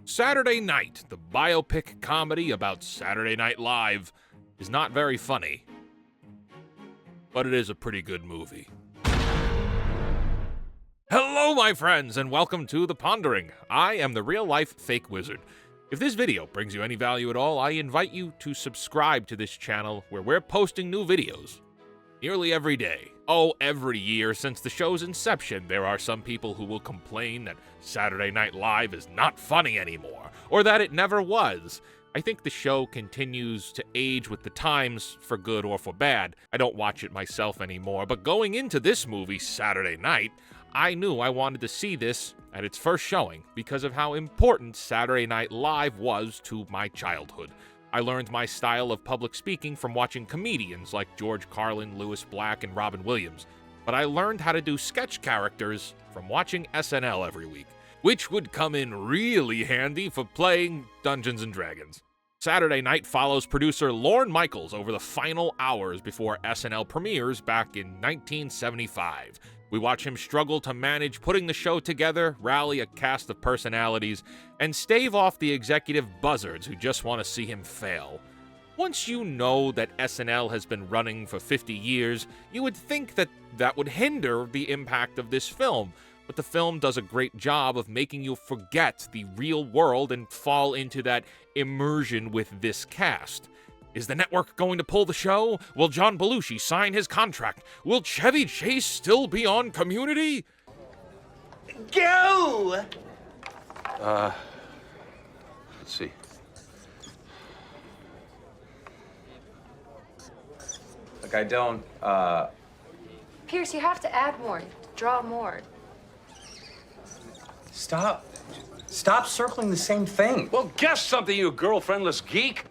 Saturday Night, the biopic comedy about Saturday Night Live, is not very funny, but it is a pretty good movie. Hello, my friends, and welcome to The Pondering. I am the real-life fake wizard. If this video brings you any value at all, I invite you to subscribe to this channel where we're posting new videos nearly every day. Oh, every year since the show's inception, there are some people who will complain that Saturday Night Live is not funny anymore, or that it never was. I think the show continues to age with the times, for good or for bad. I don't watch it myself anymore, but going into this movie, Saturday Night, I knew I wanted to see this at its first showing because of how important Saturday Night Live was to my childhood. I learned my style of public speaking from watching comedians like George Carlin, Lewis Black, and Robin Williams, but I learned how to do sketch characters from watching SNL every week, which would come in really handy for playing Dungeons & Dragons. Saturday Night follows producer Lorne Michaels over the final hours before SNL premieres back in 1975. We watch him struggle to manage putting the show together, rally a cast of personalities, and stave off the executive buzzards who just want to see him fail. Once you know that SNL has been running for 50 years, you would think that that would hinder the impact of this film, but the film does a great job of making you forget the real world and fall into that immersion with this cast. Is the network going to pull the show? Will John Belushi sign his contract? Will Chevy Chase still be on Community? Go! Let's see. Look, I don't, Pierce, you have to add more. Draw more. Stop circling the same thing. Well, guess something, you girlfriendless geek.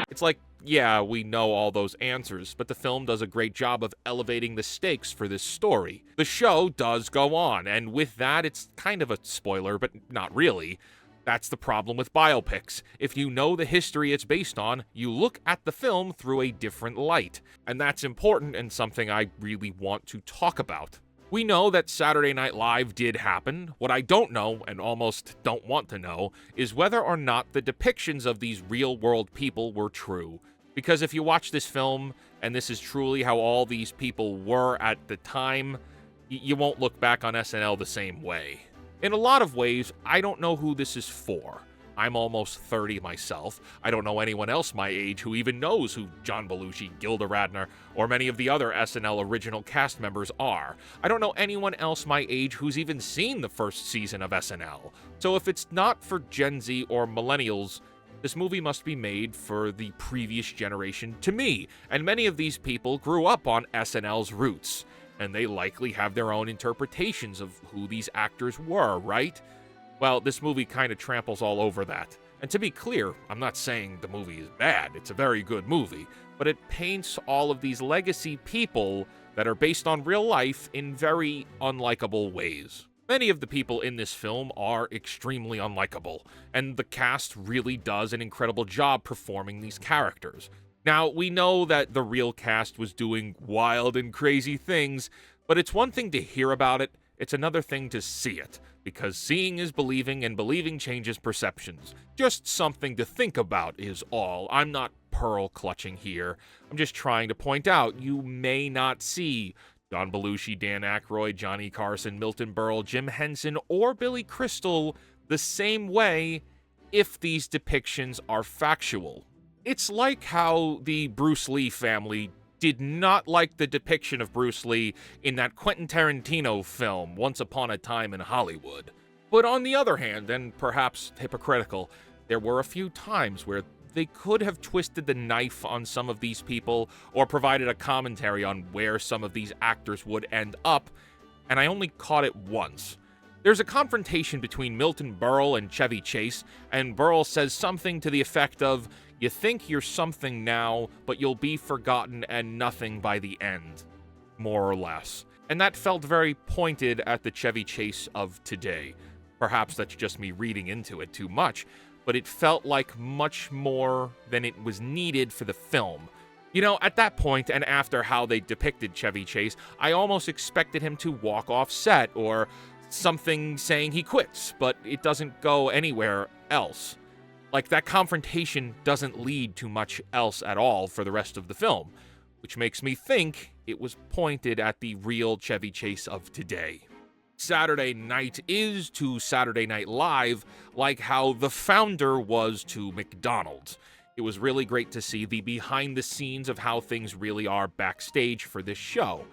It's like, yeah, we know all those answers, but the film does a great job of elevating the stakes for this story. The show does go on, and with that, it's kind of a spoiler, but not really. That's the problem with biopics. If you know the history it's based on, you look at the film through a different light. And that's important and something I really want to talk about. We know that Saturday Night Live did happen. What I don't know, and almost don't want to know, is whether or not the depictions of these real-world people were true. Because if you watch this film, and this is truly how all these people were at the time, you won't look back on SNL the same way. In a lot of ways, I don't know who this is for. I'm almost 30 myself. I don't know anyone else my age who even knows who John Belushi, Gilda Radner, or many of the other SNL original cast members are. I don't know anyone else my age who's even seen the first season of SNL. So if it's not for Gen Z or millennials, this movie must be made for the previous generation to me, and many of these people grew up on SNL's roots, and they likely have their own interpretations of who these actors were, right? Well, this movie kind of tramples all over that. And to be clear, I'm not saying the movie is bad, it's a very good movie, but it paints all of these legacy people that are based on real life in very unlikable ways. Many of the people in this film are extremely unlikable, and the cast really does an incredible job performing these characters. Now, we know that the real cast was doing wild and crazy things, but it's one thing to hear about it, it's another thing to see it, because seeing is believing, and believing changes perceptions. Just something to think about is all. I'm not pearl clutching here. I'm just trying to point out you may not see John Belushi, Dan Aykroyd, Johnny Carson, Milton Berle, Jim Henson, or Billy Crystal the same way if these depictions are factual. It's like how the Bruce Lee family did not like the depiction of Bruce Lee in that Quentin Tarantino film, Once Upon a Time in Hollywood. But on the other hand, and perhaps hypocritical, there were a few times where they could have twisted the knife on some of these people or provided a commentary on where some of these actors would end up, and I only caught it once. There's a confrontation between Milton Berle and Chevy Chase, and Berle says something to the effect of, "You think you're something now, but you'll be forgotten and nothing by the end," more or less. And that felt very pointed at the Chevy Chase of today. Perhaps that's just me reading into it too much, but it felt like much more than it was needed for the film. You know, at that point, and after how they depicted Chevy Chase, I almost expected him to walk off set or something saying he quits, but it doesn't go anywhere else. Like, that confrontation doesn't lead to much else at all for the rest of the film, which makes me think it was pointed at the real Chevy Chase of today. Saturday Night is to Saturday Night Live like how The Founder was to McDonald's. It was really great to see the behind the scenes of how things really are backstage for this show.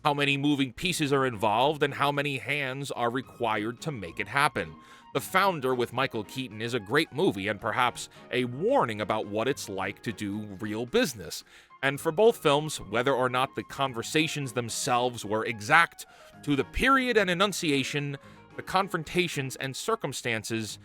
How many moving pieces are involved and how many hands are required to make it happen. The Founder with Michael Keaton is a great movie and perhaps a warning about what it's like to do real business. And for both films, whether or not the conversations themselves were exact to the period and enunciation, the confrontations and circumstances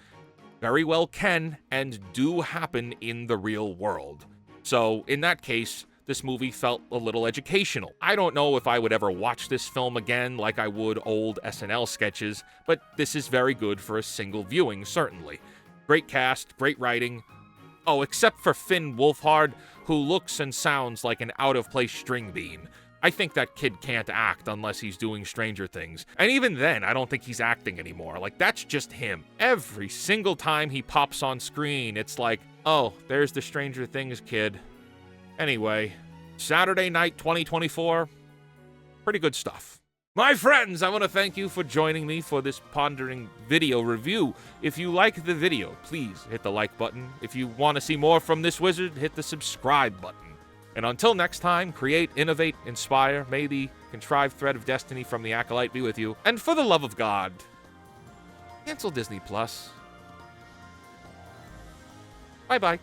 very well can and do happen in the real world. So, in that case, this movie felt a little educational. I don't know if I would ever watch this film again like I would old SNL sketches, but this is very good for a single viewing, certainly. Great cast, great writing. Oh, except for Finn Wolfhard, who looks and sounds like an out-of-place string bean. I think that kid can't act unless he's doing Stranger Things. And even then, I don't think he's acting anymore. Like, that's just him. Every single time he pops on screen, it's like, oh, there's the Stranger Things kid. Anyway, Saturday Night 2024, pretty good stuff. My friends, I want to thank you for joining me for this pondering video review. If you like the video, please hit the like button. If you want to see more from this wizard, hit the subscribe button. And until next time, create, innovate, inspire. May the contrived thread of destiny from the Acolyte be with you. And for the love of God, cancel Disney Plus. Bye-bye.